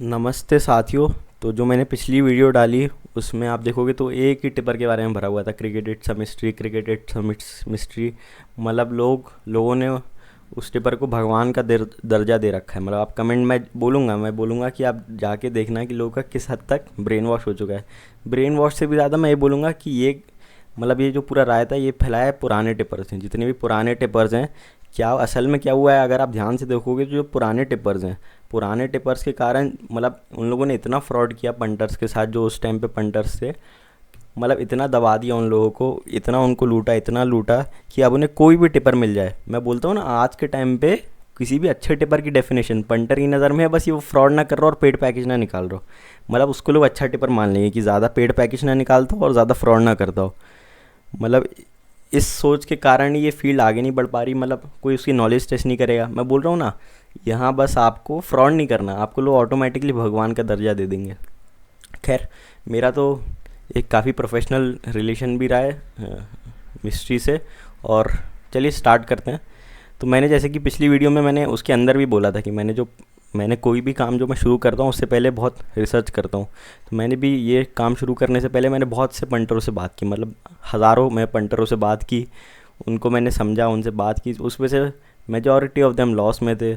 नमस्ते साथियों। तो जो मैंने पिछली वीडियो डाली उसमें आप देखोगे तो एक ही टिपर के बारे में भरा हुआ था, cricket it's a mystery, cricket it's a mystery. मतलब लोगों ने उस टिपर को भगवान का दर्जा दे रखा है। मतलब आप कमेंट में मैं बोलूँगा कि आप जाके देखना कि लोगों का किस हद तक ब्रेन वॉश हो चुका है। ब्रेन वॉश से भी ज़्यादा मैं ये बोलूँगा कि ये जो पूरा राय था ये फैलाया है पुराने टिपर्स हैं, जितने भी पुराने टिपर्स हैं। क्या असल में क्या हुआ है, अगर आप ध्यान से देखोगे तो जो पुराने टिपर्स हैं, पुराने टिपर्स के कारण मतलब उन लोगों ने इतना फ्रॉड किया पंटर्स के साथ, जो उस टाइम पे पंटर्स थे। मतलब इतना दबा दिया उन लोगों को, इतना उनको लूटा, इतना लूटा कि अब उन्हें कोई भी टिपर मिल जाए। मैं बोलता हूँ ना, आज के टाइम पे किसी भी अच्छे टिपर की डेफिनेशन पंटर की नज़र में है बस ये वो फ्रॉड ना कर रहा हो और पेड पैकेज ना निकाल रहा हो। मतलब उसको लोग अच्छा टिपर मान लेंगे कि ज़्यादा पेड पैकेज ना निकालता हो और ज़्यादा फ्रॉड ना करता हो। मतलब इस सोच के कारण ही ये फील्ड आगे नहीं बढ़ पा रही। मतलब कोई उसकी नॉलेज टेस्ट नहीं करेगा। मैं बोल रहा हूँ ना, यहाँ बस आपको फ्रॉड नहीं करना, आपको लोग ऑटोमेटिकली भगवान का दर्जा दे देंगे। खैर, मेरा तो एक काफ़ी प्रोफेशनल रिलेशन भी रहा है मिस्ट्री से। और चलिए स्टार्ट करते हैं। तो मैंने जैसे कि पिछली वीडियो में मैंने उसके अंदर भी बोला था कि मैंने कोई भी काम जो मैं शुरू करता हूँ उससे पहले बहुत रिसर्च करता हूँ। तो मैंने भी ये काम शुरू करने से पहले मैंने बहुत से पंटरों से बात की, मतलब हज़ारों मैं पंटरों से बात की। उनको मैंने समझा, उनसे बात की, उसमें से मेजॉरिटी ऑफ देम लॉस में थे।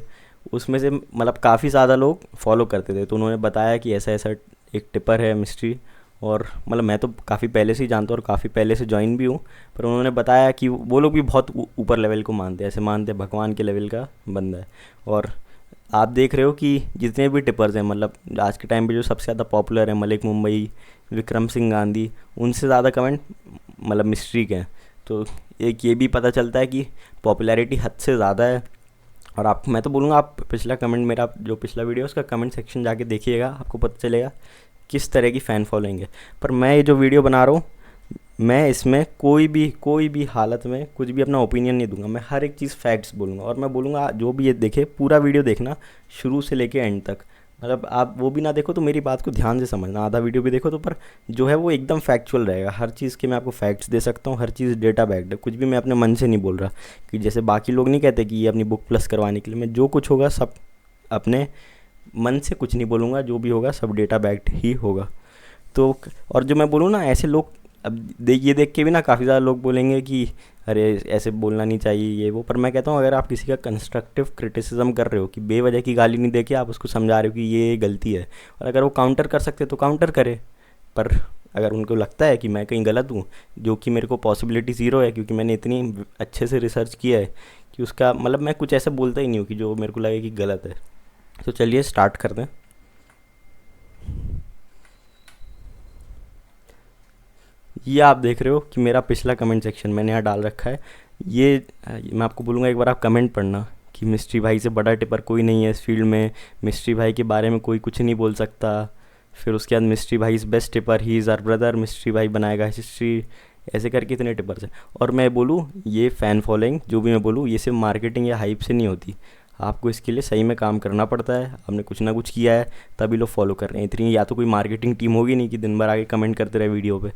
उसमें से मतलब काफ़ी ज़्यादा लोग फॉलो करते थे, तो उन्होंने बताया कि ऐसा ऐसा एक टिपर है मिस्ट्री। और मतलब मैं तो काफ़ी पहले से ही जानता हूँ और काफ़ी पहले से ज्वाइन भी हूँ। पर उन्होंने बताया कि वो लोग भी बहुत ऊपर लेवल को मानते हैं, ऐसे मानते हैं भगवान के लेवल का बंदा है। और आप देख रहे हो कि जितने भी टिपर्स हैं, मतलब आज के टाइम पे जो सबसे ज़्यादा पॉपुलर है, मलिक मुंबई, विक्रम सिंह गांधी, उनसे ज़्यादा कमेंट मतलब मिस्ट्री के हैं। तो एक ये भी पता चलता है कि पॉपुलैरिटी हद से ज़्यादा है। और आप मैं तो बोलूँगा आप पिछला कमेंट, मेरा जो पिछला वीडियो है उसका कमेंट सेक्शन जाके देखिएगा, आपको पता चलेगा किस तरह की फ़ैन फॉलोइंग है। पर मैं ये जो वीडियो बना रहा हूँ, मैं इसमें कोई भी हालत में कुछ भी अपना ओपिनियन नहीं दूंगा। मैं हर एक चीज़ फैक्ट्स बोलूँगा और मैं बोलूँगा जो भी ये देखे पूरा वीडियो देखना, शुरू से लेके एंड तक। मतलब आप वो भी ना देखो तो मेरी बात को ध्यान से समझना, आधा वीडियो भी देखो तो, पर जो है वो एकदम फैक्चुअल रहेगा। हर चीज़ के मैं आपको फैक्ट्स दे सकता हूँ, हर चीज़ डेटा बैक्ड है, कुछ भी मैं अपने मन से नहीं बोल रहा। कि जैसे बाकी लोग नहीं कहते कि ये अपनी बुक प्लस करवाने के लिए, मैं जो कुछ होगा सब अपने मन से कुछ नहीं बोलूँगा, जो भी होगा सब डेटा बैक्ड ही होगा। तो और जो मैं बोलूँ ना, ऐसे लोग अब ये देख के भी ना काफ़ी ज़्यादा लोग बोलेंगे कि अरे ऐसे बोलना नहीं चाहिए ये वो। पर मैं कहता हूँ, अगर आप किसी का कंस्ट्रक्टिव क्रिटिसिज्म कर रहे हो, कि बेवजह की गाली नहीं देके आप उसको समझा रहे हो कि ये गलती है, और अगर वो काउंटर कर सकते तो काउंटर करे। पर अगर उनको लगता है कि मैं कहीं गलत हूँ, जो कि मेरे को पॉसिबिलिटी ज़ीरो है क्योंकि मैंने इतनी अच्छे से रिसर्च किया है कि उसका मतलब मैं कुछ ऐसा बोलता ही नहीं हूँ कि जो मेरे को लगे कि गलत है। तो चलिए स्टार्ट करते हैं। ये आप देख रहे हो कि मेरा पिछला कमेंट सेक्शन मैंने यहाँ डाल रखा है। मैं आपको बोलूँगा एक बार आप कमेंट पढ़ना कि मिस्ट्री भाई से बड़ा टिपर कोई नहीं है इस फील्ड में, मिस्ट्री भाई के बारे में कोई कुछ नहीं बोल सकता। फिर उसके बाद मिस्ट्री भाई is best tipper, he is our brother, mystery भाई बनाएगा हिस्ट्री। ऐसे करके इतने टिपर्स हैं। और मैं बोलूँ, ये फ़ैन फॉलोइंग जो भी मैं बोलूँ, ये सिर्फ मार्केटिंग या हाइप से नहीं होती। आपको इसके लिए सही में काम करना पड़ता है, आपने कुछ ना कुछ किया है तभी लोग फॉलो कर रहे हैं। इतनी या तो कोई मार्केटिंग टीम होगी नहीं कि दिन भर आगे कमेंट करते रहे वीडियो पे।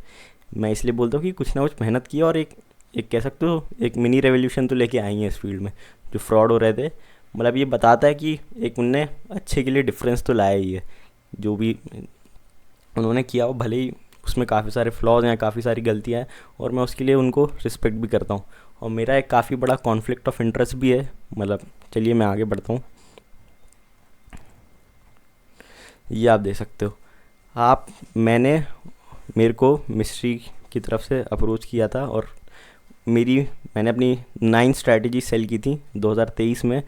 मैं इसलिए बोलता हूँ कि कुछ ना कुछ मेहनत की और एक एक कह सकते हो एक मिनी रेवोल्यूशन तो लेके आई है इस फील्ड में। जो फ्रॉड हो रहे थे, मतलब ये बताता है कि एक उनने अच्छे के लिए डिफरेंस तो लाया ही है। जो भी उन्होंने किया हो, भले ही उसमें काफ़ी सारे फ्लॉज हैं, काफ़ी सारी गलतियाँ हैं, और मैं उसके लिए उनको रिस्पेक्ट भी करता हूँ। और मेरा एक काफ़ी बड़ा कॉन्फ्लिक्ट ऑफ इंटरेस्ट भी है। मतलब चलिए मैं आगे बढ़ता हूँ। ये आप देख सकते हो। आप मैंने मेरे को मिस्ट्री की तरफ से अप्रोच किया था, और मेरी मैंने अपनी 9 स्ट्रैटेजी सेल की थी 2023 में।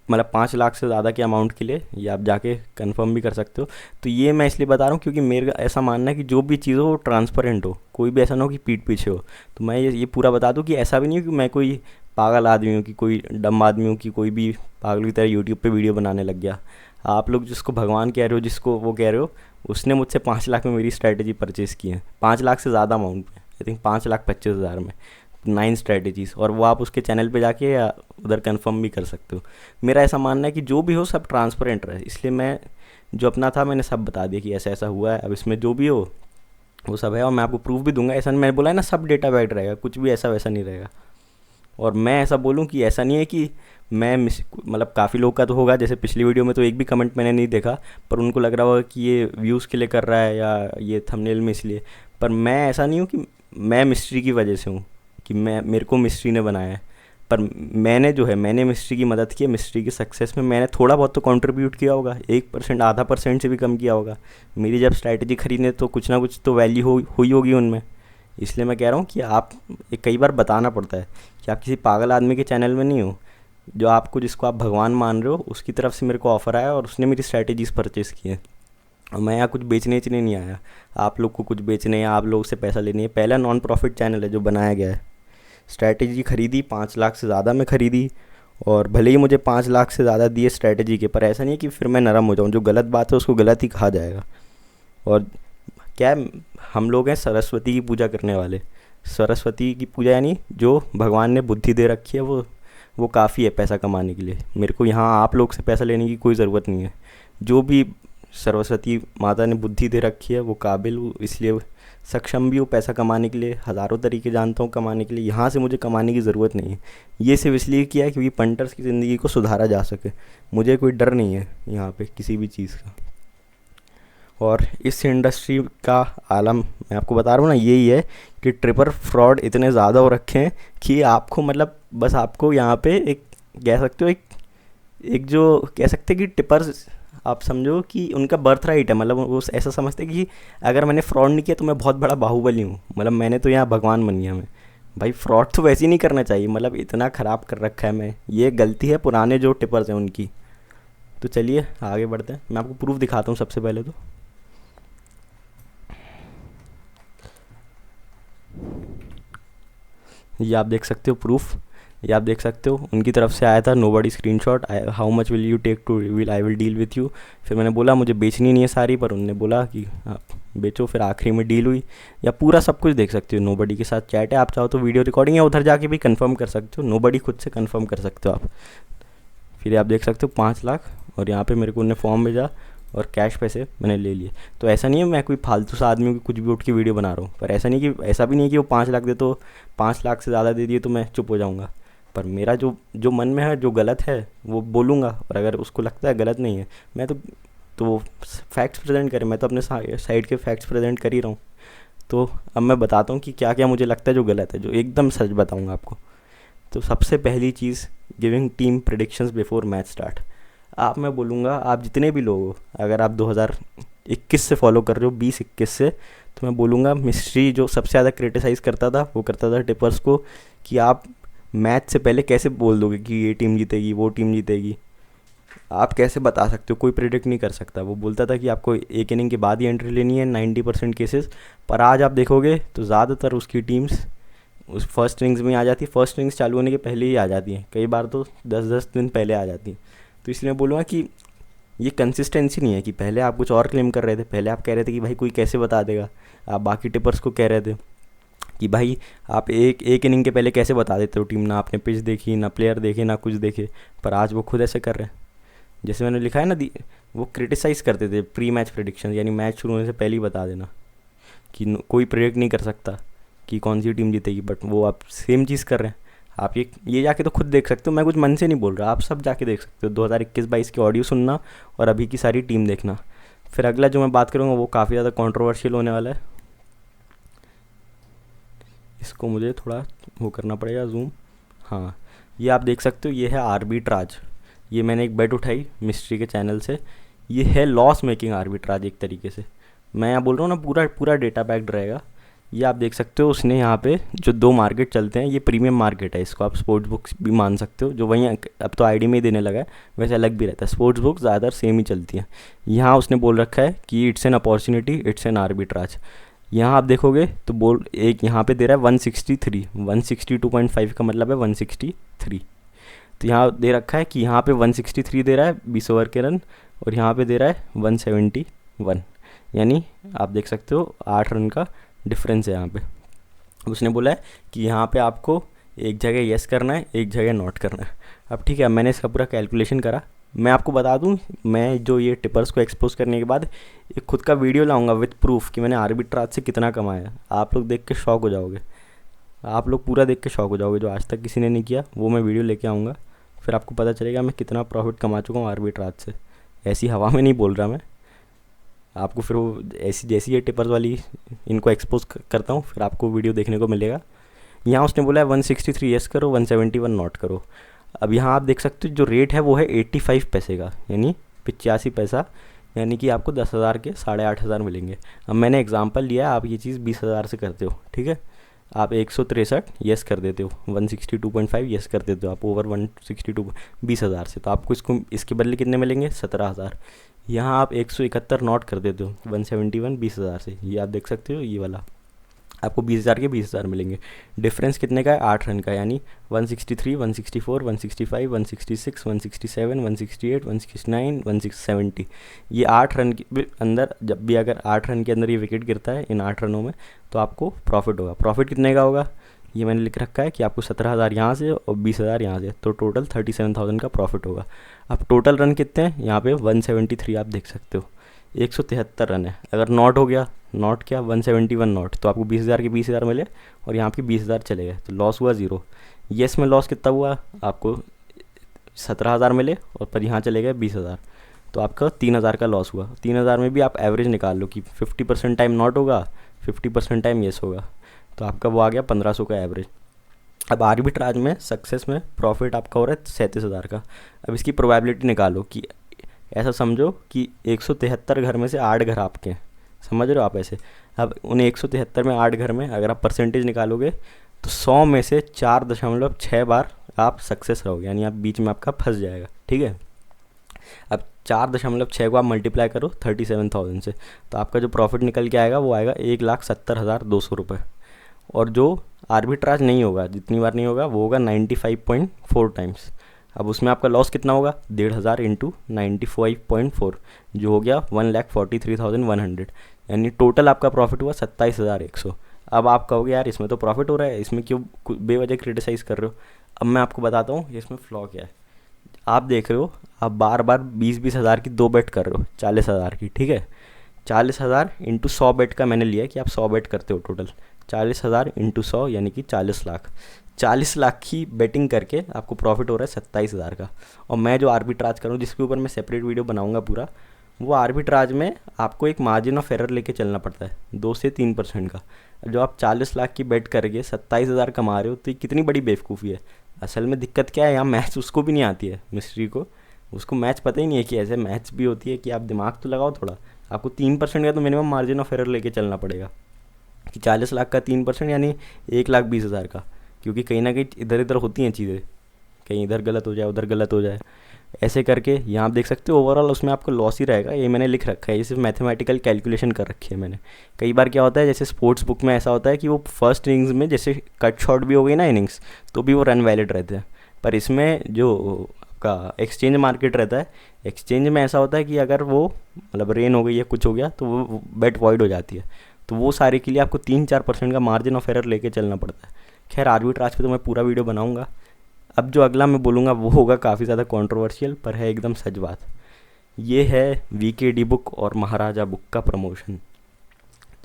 मतलब 5 लाख से ज़्यादा के अमाउंट के लिए, ये आप जाके कंफर्म भी कर सकते हो। तो ये मैं इसलिए बता रहा हूँ क्योंकि मेरा ऐसा मानना है कि जो भी चीज़ हो वो ट्रांसपेरेंट हो, कोई भी ऐसा ना हो कि पीठ पीछे हो। तो मैं ये पूरा बता दूँ कि ऐसा भी नहीं हो कि मैं कोई पागल आदमी हूँ, कि कोई डम आदमी हूँ, कि कोई भी पागल की तरह यूट्यूब पे वीडियो बनाने लग गया। आप लोग जिसको भगवान कह रहे हो, जिसको वो कह रहे हो, उसने मुझसे 5 लाख में मेरी स्ट्रैटेजी परचेज़ की है। 5 लाख से ज़्यादा अमाउंट में, आई थिंक 5,25,000 में 9 स्ट्रैटेजीज़। और वो आप उसके चैनल पे जाके या उधर कंफर्म भी कर सकते हो। मेरा ऐसा मानना है कि जो भी हो सब ट्रांसपेरेंट रहे, इसलिए मैं जो अपना था मैंने सब बता दिया कि ऐसा ऐसा हुआ है। अब इसमें जो भी हो वो सब है, और मैं आपको प्रूफ भी दूंगा। ऐसा नहीं, मैंने बोला है ना, सब डेटा बैठ रहेगा, कुछ भी ऐसा वैसा नहीं रहेगा। और मैं ऐसा बोलूँ कि ऐसा नहीं है कि मैं मतलब काफ़ी लोग का तो होगा, जैसे पिछली वीडियो में तो एक भी कमेंट मैंने नहीं देखा, पर उनको लग रहा होगा कि ये व्यूज़ के लिए कर रहा है या ये थंबनेल में इसलिए। पर मैं ऐसा नहीं हूँ कि मैं मिस्ट्री की वजह से हूँ कि मैं मेरे को मिस्ट्री ने बनाया है। पर मैंने जो है मैंने मिस्ट्री की मदद की है, मिस्ट्री की सक्सेस में मैंने थोड़ा बहुत तो कंट्रीब्यूट किया होगा, 1% आधा परसेंट से भी कम किया होगा। मेरी जब स्ट्रैटेजी खरीदने तो कुछ ना कुछ तो वैल्यू हुई होगी उनमें। इसलिए मैं कह रहा हूँ कि आप कई बार बताना पड़ता है कि आप किसी पागल आदमी के चैनल में नहीं हो, जो आपको जिसको आप भगवान मान रहे हो उसकी तरफ से मेरे को ऑफ़र आया और उसने मेरी स्ट्रैटेजीज़ परचेज़ की है। और मैं यहाँ कुछ बेचने वेचने नहीं आया, आप लोग को कुछ बेचने या आप लोगों से पैसा लेने। पहला नॉन प्रॉफिट चैनल है जो बनाया गया है। स्ट्रैटेजी खरीदी 5 लाख से ज़्यादा में खरीदी, और भले ही मुझे 5 लाख से ज़्यादा दिए स्ट्रैटेजी के, पर ऐसा नहीं है कि फिर मैं नरम हो जाऊँ। जो गलत बात है उसको गलत ही कहा जाएगा। और क्या है, हम लोग हैं सरस्वती की पूजा करने वाले। सरस्वती की पूजा यानी जो भगवान ने बुद्धि दे रखी है वो काफ़ी है पैसा कमाने के लिए। मेरे को यहाँ आप लोग से पैसा लेने की कोई ज़रूरत नहीं है। जो भी सरस्वती माता ने बुद्धि दे रखी है वो काबिल हूँ, इसलिए सक्षम भी हूँ पैसा कमाने के लिए। हज़ारों तरीके जानता हूँ कमाने के लिए, यहाँ से मुझे कमाने की ज़रूरत नहीं है। ये सिर्फ इसलिए किया है क्योंकि पंटर्स की ज़िंदगी को सुधारा जा सके। मुझे कोई डर नहीं है यहाँ पे किसी भी चीज़ का। और इस इंडस्ट्री का आलम मैं आपको बता रहा हूँ ना, यही है कि ट्रिपर फ्रॉड इतने ज़्यादा हो रखे हैं कि आपको मतलब बस आपको यहाँ पे एक कह सकते हो एक जो कह सकते हैं कि टिपर्स आप समझो कि उनका बर्थ राइट है। मतलब वो ऐसा समझते हैं कि अगर मैंने फ्रॉड नहीं किया तो मैं बहुत बड़ा बाहुबली हूँ, मतलब मैंने तो यहाँ भगवान बन गया मैं। भाई फ्रॉड तो वैसे ही नहीं करना चाहिए, मतलब इतना ख़राब कर रखा है मैं। ये गलती है पुराने जो टिपर्स हैं उनकी। तो चलिए आगे बढ़ते हैं, मैं आपको प्रूफ दिखाता हूँ सबसे पहले तो। ये आप देख सकते हो प्रूफ, ये आप देख सकते हो उनकी तरफ से आया था nobody screenshot, how much will you take to reveal, I will deal with you. फिर मैंने बोला मुझे बेचनी नहीं है सारी, पर उन्होंने बोला कि आप बेचो। फिर आखिरी में डील हुई। या पूरा सब कुछ देख सकते हो, नोबडी के साथ चैट है, आप चाहो तो वीडियो रिकॉर्डिंग है, उधर जाके भी कंफर्म कर सकते हो, नोबडी खुद से कंफर्म कर सकते हो आप। फिर आप देख सकते हो 5 लाख, और यहाँ पे मेरे को उन्होंने फॉर्म भेजा और कैश पैसे मैंने ले लिए। तो ऐसा नहीं है मैं कोई फालतू सा आदमी को कुछ भी उठ के वीडियो बना रहा हूँ, पर ऐसा नहीं कि ऐसा भी नहीं है कि वो 5 लाख दे तो 5 लाख से ज़्यादा दे दिए तो मैं चुप हो जाऊँगा। पर मेरा जो जो मन में है, जो गलत है वो बोलूँगा, और अगर उसको लगता है गलत नहीं है मैं तो फैक्ट्स प्रेजेंट करें। मैं तो अपने साइड के फैक्ट्स प्रेजेंट कर ही रहा हूँ। तो अब मैं बताता हूँ कि क्या क्या मुझे लगता है जो गलत है, जो एकदम सच बताऊँगा आपको। तो सबसे पहली चीज़, giving team predictions before match start. आप मैं बोलूँगा आप जितने भी लोग हो, अगर आप 2021 से फॉलो कर रहे हो, 20-21 से, तो मैं बोलूँगा मिस्ट्री जो सबसे ज़्यादा क्रिटिसाइज़ करता था वो करता था टिपर्स को कि आप मैच से पहले कैसे बोल दोगे कि ये टीम जीतेगी वो टीम जीतेगी। आप कैसे बता सकते हो, कोई प्रिडिक्ट नहीं कर सकता। वो बोलता था कि आपको एक इनिंग के बाद ही एंट्री लेनी है 90% केसेस। पर आज आप देखोगे तो ज़्यादातर उसकी टीम्स उस फर्स्ट इनिंग्स में आ जाती है, फर्स्ट इनिंग्स चालू होने के पहले ही आ जाती हैं, कई बार तो 10-10 दिन पहले आ जाती हैं। तो इसलिए मैं बोलूँगा कि ये कंसिस्टेंसी नहीं है कि पहले आप कुछ और क्लेम कर रहे थे, पहले आप कह रहे थे कि भाई कोई कैसे बता देगा, आप बाकी टिपर्स को कह रहे थे कि भाई आप एक इनिंग के पहले कैसे बता देते हो टीम, ना आपने पिच देखी, ना प्लेयर देखे, ना कुछ देखे। पर आज वो खुद ऐसे कर रहे हैं। जैसे मैंने लिखा है ना, वो क्रिटिसाइज़ करते थे प्री मैच प्रेडिक्शन, यानी मैच शुरू होने से पहले ही बता देना कि कोई प्रेडिक्ट नहीं कर सकता कि कौन सी टीम जीतेगी। बट वो आप सेम चीज़ कर रहे हैं। आप ये जाके तो खुद देख सकते हो, मैं कुछ मन से नहीं बोल रहा, आप सब जाके देख सकते हो। 2021-22 की ऑडियो सुनना और अभी की सारी टीम देखना। फिर अगला जो मैं बात करूँगा वो काफ़ी ज़्यादा कंट्रोवर्शियल होने वाला है। इसको मुझे थोड़ा वो करना पड़ेगा जूम। हाँ, ये आप देख सकते हो, ये है आर्बिट्राज। ये मैंने एक बेट उठाई मिस्ट्री के चैनल से। ये है लॉस मेकिंग आर्बिट्राज एक तरीके से। मैं यहाँ बोल रहा हूँ ना, पूरा पूरा डेटा बैक्ड रहेगा। ये आप देख सकते हो, उसने यहाँ पे जो 2 मार्केट चलते हैं, ये प्रीमियम मार्केट है, इसको आप स्पोर्ट्स बुक्स भी मान सकते हो, जो वहीं अब तो आईडी में ही देने लगा है, वैसे अलग भी रहता है। स्पोर्ट्स बुक्स ज़्यादातर सेम ही चलती हैं। यहाँ उसने बोल रखा है कि it's an opportunity, it's an arbitrage. यहाँ आप देखोगे तो बोल एक यहाँ पे दे रहा है 163, 162.5 का मतलब है 163। तो यहाँ दे रखा है कि यहाँ पे 163 दे रहा है 20 ओवर के रन, और यहाँ पे दे रहा है 171, यानी आप देख सकते हो 8 रन का डिफरेंस है यहाँ पे। उसने बोला है कि यहाँ पे आपको एक जगह येस करना है, एक जगह नॉट करना है। अब ठीक है, मैंने इसका पूरा कैलकुलेशन करा। मैं आपको बता दूं, मैं जो ये टिपर्स को एक्सपोज करने के बाद एक खुद का वीडियो लाऊंगा विद प्रूफ कि मैंने आर्बिट्राज से कितना कमाया। आप लोग देख के शॉक हो जाओगे। आप लोग पूरा देख के शॉक हो जाओगे, जो आज तक किसी ने नहीं किया वो मैं वीडियो लेके आऊँगा, फिर आपको पता चलेगा मैं कितना प्रॉफिट कमा चुका हूँ आर्बिट्राज से। ऐसी हवा में नहीं बोल रहा मैं आपको, फिर वो ऐसी जैसी ये टिपर्स वाली इनको एक्सपोज करता हूँ फिर आपको वीडियो देखने को मिलेगा। यहाँ उसने बोला है 163 यस करो, 171 नॉट करो। अब यहाँ आप देख सकते हो जो रेट है वो है 85 पैसे का, यानी 85 पैसा, यानी कि आपको 10,000 के 8,500 मिलेंगे। अब मैंने एग्जांपल लिया, आप ये चीज़ 20,000 से करते हो, ठीक है, आप 163 यस कर देते हो, 162.5 यस कर देते हो आप ओवर 162 20,000 से, तो आपको इसके बदले कितने मिलेंगे, 17,000। यहाँ आप 171 नॉट कर देते हो 171 20,000 से, ये आप देख सकते हो, ये वाला आपको 20,000 के 20,000 मिलेंगे। डिफरेंस कितने का है, 8 रन का, यानी 163 164 165 166 167 168 169 170। ये 8 रन के अंदर, जब भी अगर 8 रन के अंदर ये विकेट गिरता है इन 8 रनों में, तो आपको प्रॉफिट होगा। प्रॉफिट कितने का होगा ये मैंने लिख रखा है कि आपको 17,000 यहाँ से और 20,000 यहाँ से, तो टोटल 37,000 का प्रॉफिट होगा। अब टोटल रन कितने हैं यहाँ पे 173 आप देख सकते हो, 173 रन है। अगर नॉट हो गया, नॉट क्या 171 नॉट, तो आपको 20,000 के 20,000 मिले और यहाँ पे 20,000 चले गए, तो लॉस हुआ 0। येस में लॉस कितना हुआ, आपको 17,000 मिले और पर यहाँ चले गए 20,000, तो आपका 3,000 का लॉस हुआ। 3,000 में भी आप एवरेज निकाल लो कि 50% टाइम नॉट होगा, 50% टाइम येस होगा, तो आपका वो आ गया 1,500 का एवरेज। अब आर्बिट्राज में सक्सेस में प्रॉफिट आपका हो रहा है 37,000 का। अब इसकी प्रोबेबिलिटी निकालो कि ऐसा समझो कि 173 घर में से 8 घर आपके हैं, समझ रहे हो आप ऐसे। अब उन 173 में 8 घर में अगर आप परसेंटेज निकालोगे तो 100 में से 4.6 बार आप सक्सेस रहोगे, यानी आप बीच में आपका फंस जाएगा, ठीक है। अब 4.6 को आप मल्टीप्लाई करो 37,000 से, तो आपका जो प्रॉफिट निकल के आएगा वो आएगा 1,70,200 रुपये। और जो आर्बिट्राज नहीं होगा, जितनी बार नहीं होगा, वो होगा 95.4 टाइम्स। अब उसमें आपका लॉस कितना होगा, 1,500 इंटू 95.4, जो हो गया 1,43,100, यानी टोटल आपका प्रॉफिट हुआ 27,100। अब आप कहोगे यार इसमें तो प्रॉफिट हो रहा है, इसमें क्यों बेवजह क्रिटिसाइज़ कर रहे हो। अब मैं आपको बताता हूँ इसमें फ्लॉ क्या है। आप देख रहे हो, आप बार बार 20-20 हज़ार की 2 बेट कर रहे हो 40,000 की, ठीक है। 40,000 इंटू 100 बेट का मैंने लिया कि आप 100 बेट करते हो टोटल, 40,000 इंटू 100 यानी कि 40 लाख। 40 लाख की बेटिंग करके आपको प्रॉफिट हो रहा है 27,000 का। और मैं जो आर्बिट्राज करूँ, जिसके ऊपर मैं सेपरेट वीडियो बनाऊंगा पूरा, वो आर्बिट्राज में आपको एक मार्जिन ऑफ एरर लेके चलना पड़ता है 2 से 3% का। जो आप 40 लाख की बेट करके 27,000 कमा रहे हो, तो ये कितनी बड़ी बेवकूफ़ी है। असल में दिक्कत क्या है, यहाँ मैथ्स उसको भी नहीं आती है, मिस्ट्री को, उसको मैथ्स पता ही नहीं है कि ऐसे मैथ्स भी होती है, कि आप दिमाग तो लगाओ थोड़ा। आपको 3% का तो मिनिमम मार्जिन ऑफ एरर लेके चलना पड़ेगा, कि 40 लाख का 3% यानी 1,20,000 का, क्योंकि कहीं ना कहीं इधर इधर होती हैं चीज़ें, कहीं इधर गलत हो जाए उधर गलत हो जाए, ऐसे करके यहाँ आप देख सकते हो ओवरऑल उसमें आपको लॉस ही रहेगा। ये मैंने लिख रखा है, ये सिर्फ मैथमेटिकल कैलकुलेशन कर रखी है मैंने। कई बार क्या होता है, जैसे स्पोर्ट्स बुक में ऐसा होता है कि वो फर्स्ट इनिंग्स में जैसे कट शॉट भी हो गई ना इनिंग्स, तो भी वो रन वैलिड रहते हैं। पर इसमें जो आपका एक्सचेंज मार्केट रहता है, एक्सचेंज में ऐसा होता है कि अगर वो मतलब रेन हो गई या कुछ हो गया तो वो बेट वॉइड हो जाती है, तो वो सारे के लिए आपको 3-4% का मार्जिन ऑफ एरर लेके चलना पड़ता है। खैर आर्बिट्राज पे तो मैं पूरा वीडियो बनाऊंगा। अब जो अगला मैं बोलूँगा वो होगा काफ़ी ज़्यादा कंट्रोवर्शियल, पर है एकदम सच बात। ये है वीकेडी बुक और महाराजा बुक का प्रमोशन।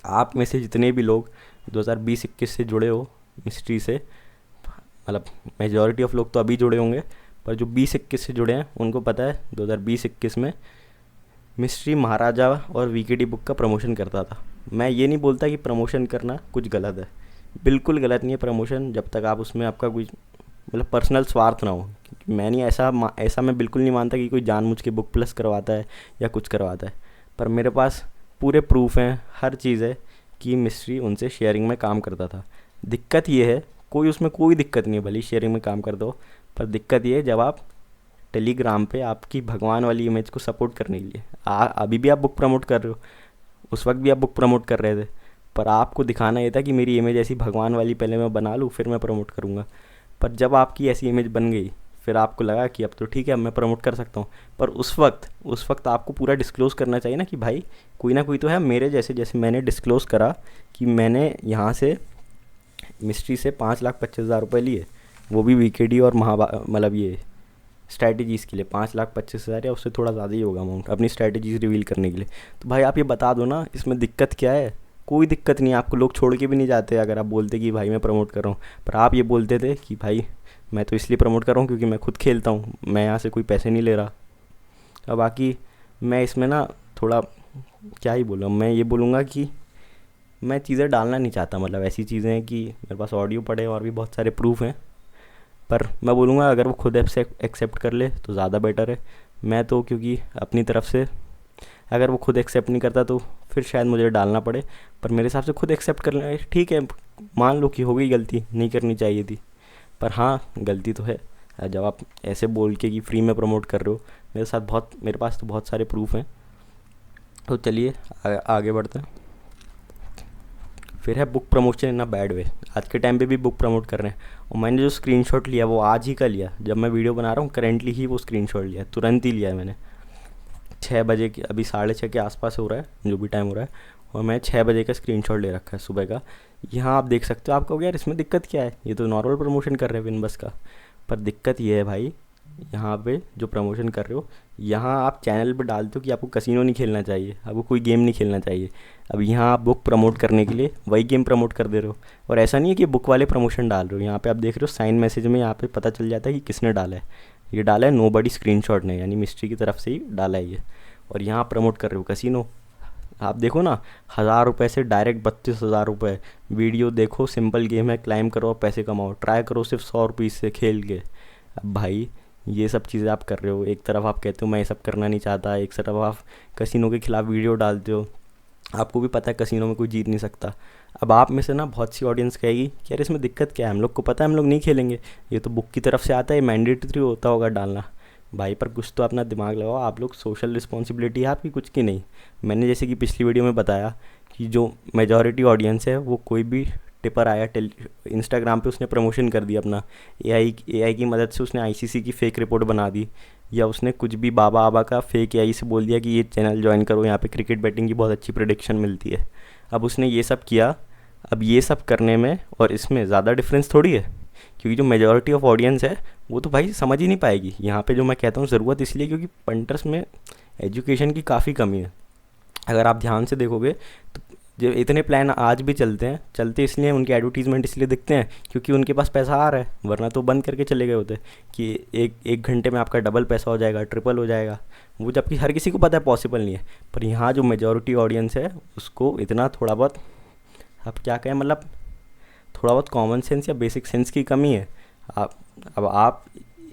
आप में से जितने भी लोग 2020-21 से जुड़े हो मिस्ट्री से, मतलब मेजॉरिटी ऑफ लोग तो अभी जुड़े होंगे, पर जो 20-21 से जुड़े हैं उनको पता है 2020-21 में मिस्ट्री महाराजा और वीकेडी बुक का प्रमोशन करता था। मैं ये नहीं बोलता कि प्रमोशन करना कुछ गलत है, बिल्कुल गलत नहीं है प्रमोशन, जब तक आप उसमें आपका कोई मतलब पर्सनल स्वार्थ ना हो। मैं नहीं ऐसा मैं बिल्कुल नहीं मानता कि कोई जानबूझ के बुक प्लस करवाता है या कुछ करवाता है। पर मेरे पास पूरे प्रूफ हैं, हर चीज़ है कि मिस्ट्री उनसे शेयरिंग में काम करता था। दिक्कत ये है, उसमें कोई दिक्कत नहीं है भले शेयरिंग में काम कर दो, पर दिक्कत ये है जब आप टेलीग्राम पे आपकी भगवान वाली इमेज को सपोर्ट करने के लिए अभी भी आप बुक प्रमोट कर रहे हो, उस वक्त भी आप बुक प्रमोट कर रहे थे, पर आपको दिखाना ये था कि मेरी इमेज ऐसी भगवान वाली पहले मैं बना लूँ फिर मैं प्रमोट करूँगा। पर जब आपकी ऐसी इमेज बन गई, फिर आपको लगा कि अब तो ठीक है, अब मैं प्रमोट कर सकता हूँ। पर उस वक्त आपको पूरा डिस्क्लोज़ करना चाहिए ना कि भाई कोई ना कोई तो है मेरे जैसे। जैसे मैंने डिस्क्लोज़ करा कि मैंने यहाँ से मिस्ट्री से 5,25,000 रुपये लिए, वो भी वीकेडी और मतलब ये स्ट्रैटेजीज़ के लिए 5,25,000 या उससे थोड़ा ज़्यादा ही होगा अमाउंट, अपनी स्ट्रैटेजीज़ रिवील करने के लिए। तो भाई आप ये बता दो ना, इसमें दिक्कत क्या है। कोई दिक्कत नहीं है, आपको लोग छोड़ के भी नहीं जाते अगर आप बोलते कि भाई मैं प्रमोट कर रहा हूँ। पर आप ये बोलते थे कि भाई मैं तो इसलिए प्रमोट कर रहा हूँ क्योंकि मैं खुद खेलता हूँ, मैं यहाँ से कोई पैसे नहीं ले रहा। अब बाकी मैं इसमें ना थोड़ा क्या ही बोलूँ, मैं ये बोलूँगा कि मैं चीज़ें डालना नहीं चाहता, मतलब ऐसी चीज़ें हैं कि मेरे पास ऑडियो पड़े हैं और भी बहुत सारे प्रूफ हैं। पर मैं बोलूँगा अगर वो खुद एक्सेप्ट कर ले तो ज़्यादा बेटर है। मैं तो क्योंकि अपनी तरफ से अगर वो खुद एक्सेप्ट नहीं करता तो फिर शायद मुझे डालना पड़े। पर मेरे हिसाब से खुद एक्सेप्ट कर लेना ठीक है, मान लो कि हो गई गलती, नहीं करनी चाहिए थी। पर हाँ, गलती तो है। जब आप ऐसे बोल के कि फ्री में प्रमोट कर रहे हो, मेरे पास तो बहुत सारे प्रूफ हैं। तो चलिए आगे बढ़ते हैं। फिर है book promotion in a bad way. आज के टाइम पे भी बुक प्रमोट कर रहे हैं, और मैंने जो स्क्रीनशॉट लिया वो आज ही का लिया, जब मैं वीडियो बना रहा हूँ करेंटली ही वो स्क्रीनशॉट लिया, तुरंत ही लिया है मैंने। 6 बजे की, अभी 6:30 के आसपास हो रहा है जो भी टाइम हो रहा है, और मैं 6 बजे का स्क्रीनशॉट ले रखा है सुबह का। यहाँ आप देख सकते हो। आप कहोगे यार इसमें दिक्कत क्या है, ये तो नॉर्मल प्रमोशन कर रहे हैं विनबस का। पर दिक्कत ये है भाई, यहाँ पे जो प्रमोशन कर रहे हो, यहाँ आप चैनल पे डालते हो कि आपको कसिनो नहीं खेलना चाहिए, आपको कोई गेम नहीं खेलना चाहिए। अब यहाँ आप बुक प्रमोट करने के लिए वही गेम प्रमोट कर दे रहे हो। और ऐसा नहीं है कि बुक वाले प्रमोशन डाल रहे हो, यहाँ पे आप देख रहे हो साइन मैसेज में, यहाँ पे पता चल जाता है कि किसने डाला है। ये डाला है नोबडी स्क्रीनशॉट ने, यानी मिस्ट्री की तरफ से ही डाला है ये। और यहाँ प्रमोट कर रहे हो कसिनो। आप देखो ना, 1,000 रुपये से डायरेक्ट 32,000 रुपये। वीडियो देखो, सिंपल गेम है, क्लाइम करो और पैसे कमाओ, ट्राई करो सिर्फ 100 रुपये से खेल के। अब भाई ये सब चीज़ें आप कर रहे हो, एक तरफ आप कहते हो मैं ये सब करना नहीं चाहता, एक तरफ आप कसिनो के खिलाफ वीडियो डालते हो। आपको भी पता है कसिनो में कोई जीत नहीं सकता। अब आप में से ना बहुत सी ऑडियंस कहेगी कि यार इसमें दिक्कत क्या है, हम लोग को पता है हम लोग नहीं खेलेंगे, ये तो बुक की तरफ से आता है, मैंडेटरी होता होगा डालना। भाई पर कुछ तो अपना दिमाग लगाओ, आप लोग सोशल रिस्पॉन्सिबिलिटी है आपकी कुछ की नहीं। मैंने जैसे कि पिछली वीडियो में बताया कि जो मेजॉरिटी ऑडियंस है वो कोई भी टिपर आया इंस्टाग्राम पे, उसने प्रमोशन कर दिया अपना, एआई की मदद से उसने आईसीसी की फ़ेक रिपोर्ट बना दी, या उसने कुछ भी बाबा आबा का फेक एआई से बोल दिया कि ये चैनल ज्वाइन करो, यहाँ पे क्रिकेट बैटिंग की बहुत अच्छी प्रेडिक्शन मिलती है। अब उसने ये सब किया। अब ये सब करने में और इसमें ज़्यादा डिफरेंस थोड़ी है, क्योंकि जो मेजॉरिटी ऑफ ऑडियंस है वो तो भाई समझ ही नहीं पाएगी। यहाँ पे जो मैं कहता हूँ ज़रूरत इसलिए क्योंकि पंटर्स में एजुकेशन की काफ़ी कमी है। अगर आप ध्यान से देखोगे तो जो इतने प्लान आज भी चलते इसलिए, उनके एडवर्टीजमेंट इसलिए दिखते हैं क्योंकि उनके पास पैसा आ रहा है, वरना तो बंद करके चले गए होते कि एक घंटे में आपका डबल पैसा हो जाएगा, ट्रिपल हो जाएगा। वो जबकि हर किसी को पता है पॉसिबल नहीं है। पर यहाँ जो मेजॉरिटी ऑडियंस है उसको इतना थोड़ा बहुत, अब क्या कहें, मतलब थोड़ा बहुत कॉमन सेंस या बेसिक सेंस की कमी है। आप अब आप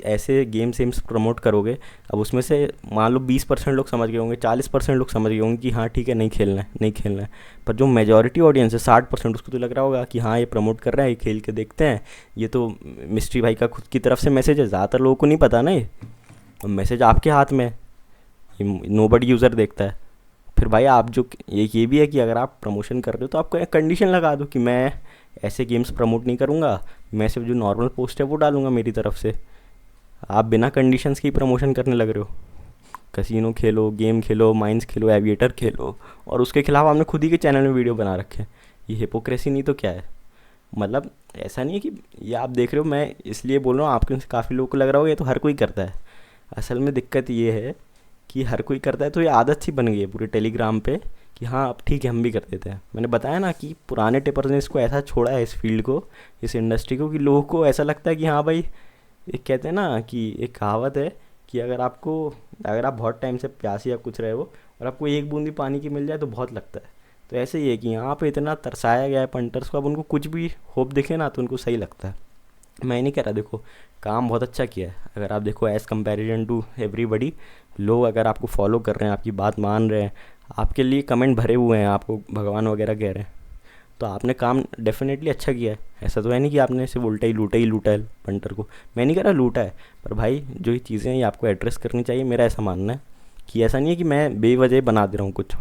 ऐसे गेम सेम्स प्रमोट करोगे, अब उसमें से मान लो 20% लोग समझ गए होंगे, 40% लोग समझ गए होंगे कि हाँ ठीक है नहीं खेलना है, नहीं खेलना है। पर जो मेजॉरिटी ऑडियंस है 60%, उसको तो लग रहा होगा कि हाँ ये प्रमोट कर रहा है, ये खेल के देखते हैं, ये तो मिस्ट्री भाई का खुद की तरफ से मैसेज है। ज़्यादातर लोगों को नहीं पता ना, ये मैसेज आपके हाथ में है, ये नोबडी यूज़र देखता है। फिर भाई आप जो एक ये भी है कि अगर आप प्रमोशन कर रहे हो तो आपको एक कंडीशन लगा दो कि मैं ऐसे गेम्स प्रमोट नहीं करूँगा, मैं सिर्फ जो नॉर्मल पोस्ट है वो डालूंगा मेरी तरफ से। आप बिना कंडीशंस की प्रमोशन करने लग रहे हो। कसिनो खेलो, गेम खेलो, माइंस खेलो, एविएटर खेलो, और उसके खिलाफ आपने खुद ही के चैनल में वीडियो बना रखे हैं। ये हिपोक्रेसी नहीं तो क्या है? मतलब ऐसा नहीं है कि ये आप देख रहे हो, मैं इसलिए बोल रहा हूँ, आपके काफ़ी लोगों को लग रहा होगा ये तो हर कोई करता है। असल में दिक्कत ये है कि हर कोई करता है, तो ये आदत सी बन गई है पूरे टेलीग्राम पे कि हाँ अब ठीक है हम भी कर देते हैं। मैंने बताया ना कि पुराने टिपर्स ने इसको ऐसा छोड़ा है, इस फील्ड को, इस इंडस्ट्री को, कि लोगों को ऐसा लगता है कि हाँ भाई, एक कहते हैं ना कि एक कहावत है कि अगर आप बहुत टाइम से प्यासे या कुछ रहे हो और आपको एक बूंदी पानी की मिल जाए तो बहुत लगता है। तो ऐसे ही है कि यहाँ पे इतना तरसाया गया है पंटर्स को, अब उनको कुछ भी होप दिखे ना तो उनको सही लगता है। मैं नहीं कह रहा, देखो काम बहुत अच्छा किया है। अगर आप देखो एज़ कंपैरिजन टू एवरीबडी, लोग अगर आपको फॉलो कर रहे हैं, आपकी बात मान रहे हैं, आपके लिए कमेंट भरे हुए हैं, आपको भगवान वगैरह कह रहे हैं, तो आपने काम डेफिनेटली अच्छा किया है। ऐसा तो है नहीं कि आपने सिर्फ उल्टा ही लूटा है पंटर को। मैं नहीं कह रहा लूटा है, पर भाई जो ये चीज़ें हैं ये आपको एड्रेस करनी चाहिए। मेरा ऐसा मानना है कि ऐसा नहीं है कि मैं बेवजह बना दे रहा हूँ कुछ।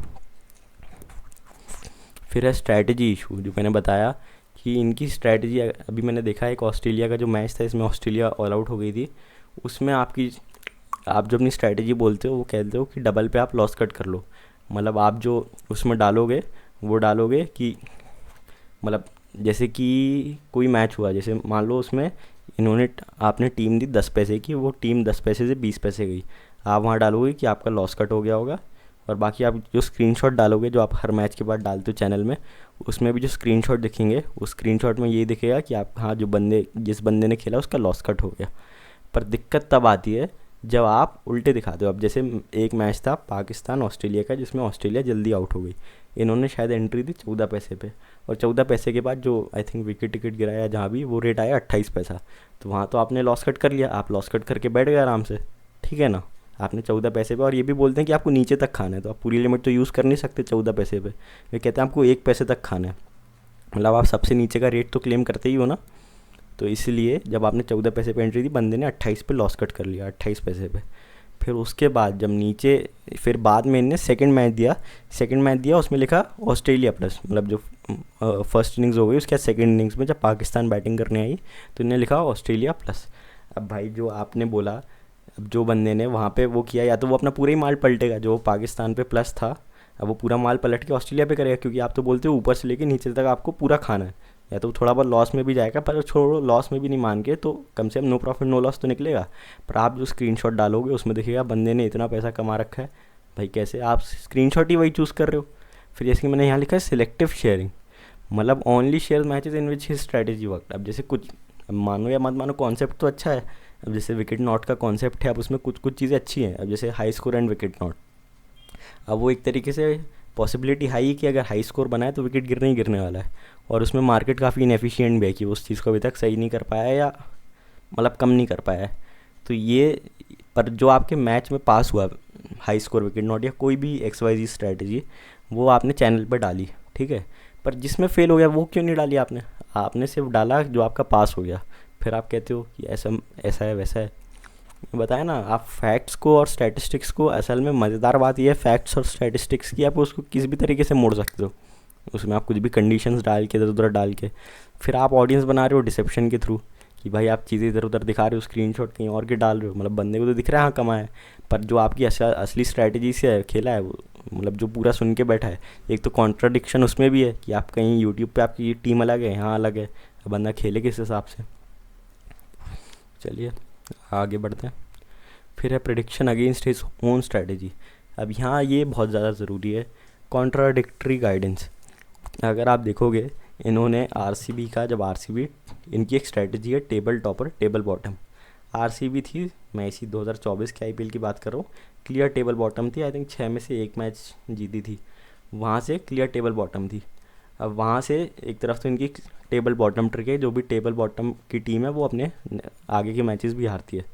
फिर है स्ट्रैटेजी इशू, जो मैंने बताया कि इनकी स्ट्रैटेजी, अभी मैंने देखा एक ऑस्ट्रेलिया का जो मैच था, इसमें ऑस्ट्रेलिया ऑल आउट हो गई थी। उसमें आप जो अपनी स्ट्रैटेजी बोलते हो वो कहते हो कि डबल पे आप लॉस कट कर लो। मतलब आप जो उसमें डालोगे वो डालोगे कि मतलब जैसे कि कोई मैच हुआ, जैसे मान लो उसमें आपने टीम दी 10 पैसे की, वो टीम 10 पैसे से 20 पैसे गई, आप वहाँ डालोगे कि आपका लॉस कट हो गया होगा और बाकी आप जो स्क्रीनशॉट डालोगे, जो आप हर मैच के बाद डालते हो चैनल में, उसमें भी जो स्क्रीनशॉट दिखेंगे उस स्क्रीनशॉट में ये दिखेगा कि आप, हाँ, जिस बंदे ने खेला उसका लॉस कट हो गया। पर दिक्कत तब आती है जब आप उल्टे दिखाते हो। अब जैसे एक मैच था पाकिस्तान ऑस्ट्रेलिया का, जिसमें ऑस्ट्रेलिया जल्दी आउट हो गई। इन्होंने शायद एंट्री दी 14 पैसे पे, और 14 पैसे के बाद जो आई थिंक विकेट टिकट गिराया जहाँ भी, वो रेट आया 28 पैसा। तो वहाँ तो आपने लॉस कट कर लिया, आप लॉस कट करके बैठ गए आराम से, ठीक है ना। आपने 14 पैसे पे, और ये भी बोलते हैं कि आपको नीचे तक खाना है, तो आप पूरी लिमिट तो यूज़ कर नहीं सकते 14 पैसे पे। ये कहते हैं आपको 1 पैसे तक खाना है, मतलब आप सबसे नीचे का रेट तो क्लेम करते ही हो ना। तो इसलिए जब आपने 14 पैसे पे एंट्री दी, बंदे ने 28 पे लॉस कट कर लिया, 28 पैसे पे। फिर उसके बाद जब नीचे, फिर बाद में इनने सेकंड मैच दिया, उसमें लिखा ऑस्ट्रेलिया प्लस, मतलब जो फर्स्ट इनिंग्स हो गई उसके बाद सेकंड इनिंग्स में जब पाकिस्तान बैटिंग करने आई तो इन्हें लिखा ऑस्ट्रेलिया प्लस। अब भाई जो आपने बोला, अब जो बंदे ने वहाँ पे वो किया, या तो वो अपना पूरा ही माल पलटेगा, जो पाकिस्तान पे प्लस था अब वो पूरा माल पलट के ऑस्ट्रेलिया पे करेगा, क्योंकि आप तो बोलते हो ऊपर से लेके नीचे तक आपको पूरा खाना है। या तो थोड़ा बहुत लॉस में भी जाएगा, पर छोड़ो, लॉस में भी नहीं मान के तो कम से कम नो प्रॉफिट नो लॉस तो निकलेगा। पर आप जो स्क्रीनशॉट डालोगे उसमें देखिएगा बंदे ने इतना पैसा कमा रखा है। भाई कैसे आप स्क्रीनशॉट ही वही चूज़ कर रहे हो। फिर जैसे कि मैंने यहाँ लिखा है सिलेक्टिव शेयरिंग, मतलब only share matches in which his strategy work. अब जैसे कुछ, अब मानो या मत मानो, कॉन्सेप्ट तो अच्छा है। अब जैसे विकेट नॉट का कॉन्सेप्ट है, अब उसमें कुछ कुछ चीज़ें अच्छी हैं। अब जैसे high score and wicket not, अब वो एक तरीके से पॉसिबिलिटी हाई है कि अगर हाई स्कोर बनाए तो विकेट गिरने ही गिरने वाला है। और उसमें मार्केट काफ़ी इनएफिशिएंट भी है कि वो उस चीज़ को अभी तक सही नहीं कर पाया है, या मतलब कम नहीं कर पाया है। तो ये, पर जो आपके मैच में पास हुआ हाई स्कोर विकेट नॉट या कोई भी XYZ स्ट्रैटेजी, वो आपने चैनल पर डाली, ठीक है। पर जिसमें फेल हो गया वो क्यों नहीं डाली आपने? आपने सिर्फ डाला जो आपका पास हो गया। फिर आप कहते हो कि ऐसा ऐसा है वैसा है। बताया ना, आप फैक्ट्स को और स्टैटिस्टिक्स को, असल में मज़ेदार बात यह है फैक्ट्स और स्टैटिस्टिक्स की, आप उसको किसी भी तरीके से मोड़ सकते हो। उसमें आप कुछ भी कंडीशंस डाल के, इधर उधर डाल के, फिर आप ऑडियंस बना रहे हो डिसेप्शन के थ्रू, कि भाई आप चीज़ें इधर उधर दिखा रहे हो, स्क्रीनशॉट कहीं और के डाल रहे हो, मतलब बंदे को तो दिख रहा है हाँ कमा है, पर जो आपकी असली स्ट्रैटेजी से खेला है वो, मतलब जो पूरा सुन के बैठा है, एक तो कॉन्ट्राडिक्शन उसमें भी है कि आप कहीं यूट्यूब पे आपकी टीम अलग है, यहाँ अलग है, अब बंदा खेले किस हिसाब से। चलिए आगे बढ़ते हैं। फिर है prediction against his own strategy. अब यहाँ ये बहुत ज़्यादा ज़रूरी है, कॉन्ट्राडिक्टरी गाइडेंस। अगर आप देखोगे, इन्होंने आरसीबी का, जब आरसीबी, इनकी एक स्ट्रैटेजी है table topper table bottom. RCB थी, मैं इसी 2024 के आईपीएल की बात कर रहा हूँ, क्लियर टेबल बॉटम थी। आई थिंक 6 में से 1 मैच जीती थी, वहाँ से क्लियर टेबल बॉटम थी। अब वहाँ से एक तरफ तो इनकी टेबल बॉटम ट्रिक है, जो भी टेबल बॉटम की टीम है वो अपने आगे के मैचेस भी हारती है।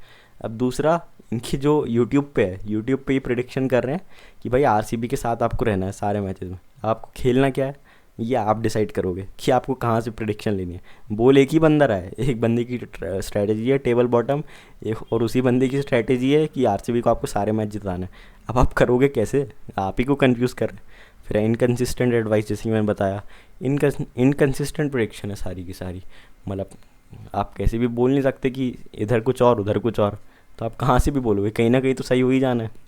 अब दूसरा, इनकी जो यूट्यूब पे है, यूट्यूब पे ही प्रिडिक्शन कर रहे हैं कि भाई आरसीबी के साथ आपको रहना है सारे मैचेस में, आपको खेलना क्या है ये आप डिसाइड करोगे कि आपको कहाँ से प्रिडिक्शन लेनी है। बोल एक ही बंदा रहा है, एक बंदे की स्ट्रैटेजी है टेबल बॉटम, एक और उसी बंदे की स्ट्रैटेजी है कि आरसीबी को आपको सारे मैच जिताना है। अब आप करोगे कैसे? आप ही को कंफ्यूज कर रहे हैं। फिर इनकन्सिस्टेंट एडवाइस, जैसे कि मैंने बताया, इनकन्सिस्टेंट प्रिडिक्शन है सारी की सारी। मतलब आप कैसे भी बोल नहीं सकते कि इधर कुछ और उधर कुछ और, तो आप कहाँ से भी बोलोगे, कहीं ना कहीं तो सही हो ही जाना है।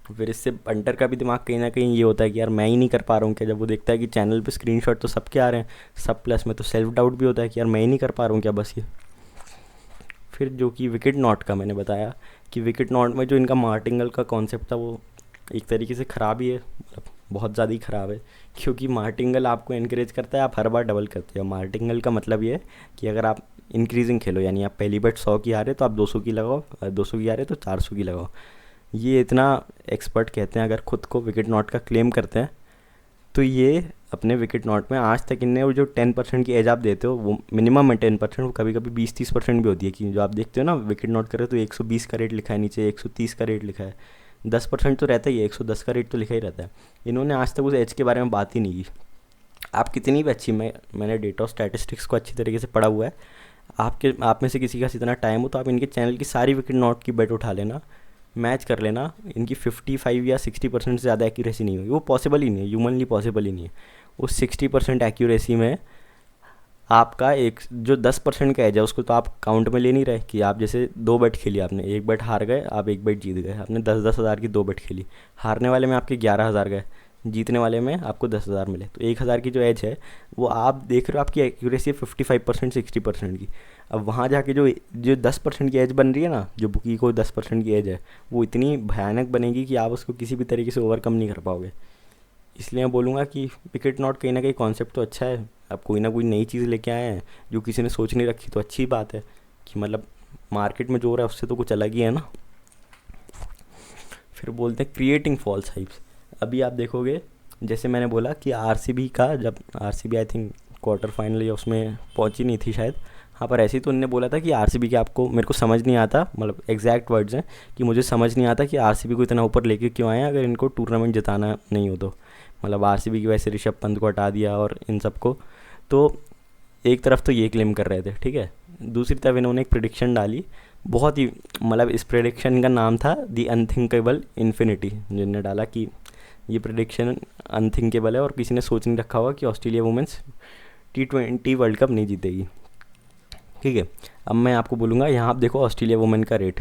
फिर इससे पंटर का भी दिमाग कहीं ना कहीं ये होता है कि यार मैं ही नहीं कर पा रहा हूँ क्या, जब वो देखता है कि चैनल पे स्क्रीनशॉट तो सबके आ रहे हैं, सब प्लस में, तो सेल्फ डाउट भी होता है कि यार मैं ही नहीं कर पा रहा हूँ क्या बस ये। फिर जो कि विकेट नॉट का मैंने बताया कि विकेट नॉट में जो इनका मार्टिंगल का कॉन्सेप्ट था वो एक तरीके से ख़राब ही है, मतलब बहुत ज़्यादा ही ख़राब है, क्योंकि मार्टिंगल आपको इनक्रेज करता है आप हर बार डबल करते हो। मार्टिंगल का मतलब ये है कि अगर आप इंक्रीजिंग खेलो, यानी आप पहली बैट 100 की आ रहे तो आप 200 की लगाओ, 200 की आ रहे तो 400 की लगाओ। ये इतना एक्सपर्ट कहते हैं, अगर खुद को विकेट नॉट का क्लेम करते हैं, तो ये अपने विकेट नॉट में आज तक इनने वो जो 10% की एज आप देते हो, वो मिनिमम है 10%, वो कभी कभी 20-30% भी होती है, कि जो आप देखते हो ना विकेट नॉट करे तो 120 का रेट लिखा है, नीचे 130 का रेट लिखा है, 10% तो रहता ही है, 110 का रेट तो लिखा ही रहता है। इन्होंने आज तक उस एज के बारे में बात ही नहीं की। आप कितनी भी अच्छी, मैंने डेटा और स्टैटिस्टिक्स को अच्छी तरीके से पढ़ा हुआ है, आप में से किसी का इतना टाइम हो तो आप इनके चैनल की सारी विकेट नॉट की बेट उठा लेना, मैच कर लेना, इनकी 55 या 60% से ज़्यादा एक्यूरेसी नहीं होगी, वो पॉसिबल ही नहीं है, ह्यूमनली पॉसिबल ही नहीं है। उस 60% एक्यूरेसी में आपका एक जो 10% का एज है उसको तो आप काउंट में ले नहीं रहे, कि आप जैसे 2 बैट खेली, आपने 1 बैट हार गए, आप 1 बैट जीत गए, आपने 10-10 हज़ार की 2 बैट खेली, हारने वाले में आपके 11,000 गए, जीतने वाले में आपको 10,000 मिले, तो 1,000 की जो एज है वो आप देख रहे हो, आपकी एक्यूरेसी है 55% 60% की। अब वहाँ जाके जो जो 10% की एज बन रही है ना, जो बुकी को 10% की एज है, वो इतनी भयानक बनेगी कि आप उसको किसी भी तरीके से ओवरकम नहीं कर पाओगे। इसलिए मैं बोलूँगा कि पिकेट नॉट कहीं ना कहीं कॉन्सेप्ट तो अच्छा है। आप कोई ना कोई नई चीज़ लेके आए हैं जो किसी ने सोच नहीं रखी, तो अच्छी बात है कि मतलब मार्केट में जो हो रहा है उससे तो कुछ अलग ही है ना। फिर बोलते हैं क्रिएटिंग फॉल्स हाइप्स। अभी आप देखोगे, जैसे मैंने बोला कि आरसीबी का, जब RCB I think quarter final या उसमें पहुंची नहीं थी शायद, हाँ पर ऐसे ही तो उन्होंने बोला था कि आरसीबी के, आपको मेरे को समझ नहीं आता, मतलब एग्जैक्ट वर्ड्स हैं कि मुझे समझ नहीं आता कि आरसीबी को इतना ऊपर लेके क्यों आए अगर इनको टूर्नामेंट जिताना नहीं हो तो। मतलब आरसीबी की वजह से ऋषभ पंत को हटा दिया और इन सबको। तो एक तरफ तो ये क्लेम कर रहे थे, ठीक है, दूसरी तरफ इन्होंने एक प्रिडिक्शन डाली, बहुत ही, मतलब इस प्रिडिक्शन का नाम था दी अनथिंकेबल इन्फिनिटी, जिनने डाला कि ये प्रिडिक्शन अनथिंकेबल है और किसी ने सोच नहीं रखा होगा कि Australia women's T20 world cup नहीं जीतेगी। ठीक है, अब मैं आपको बोलूँगा, यहाँ आप देखो ऑस्ट्रेलिया वुमेन का रेट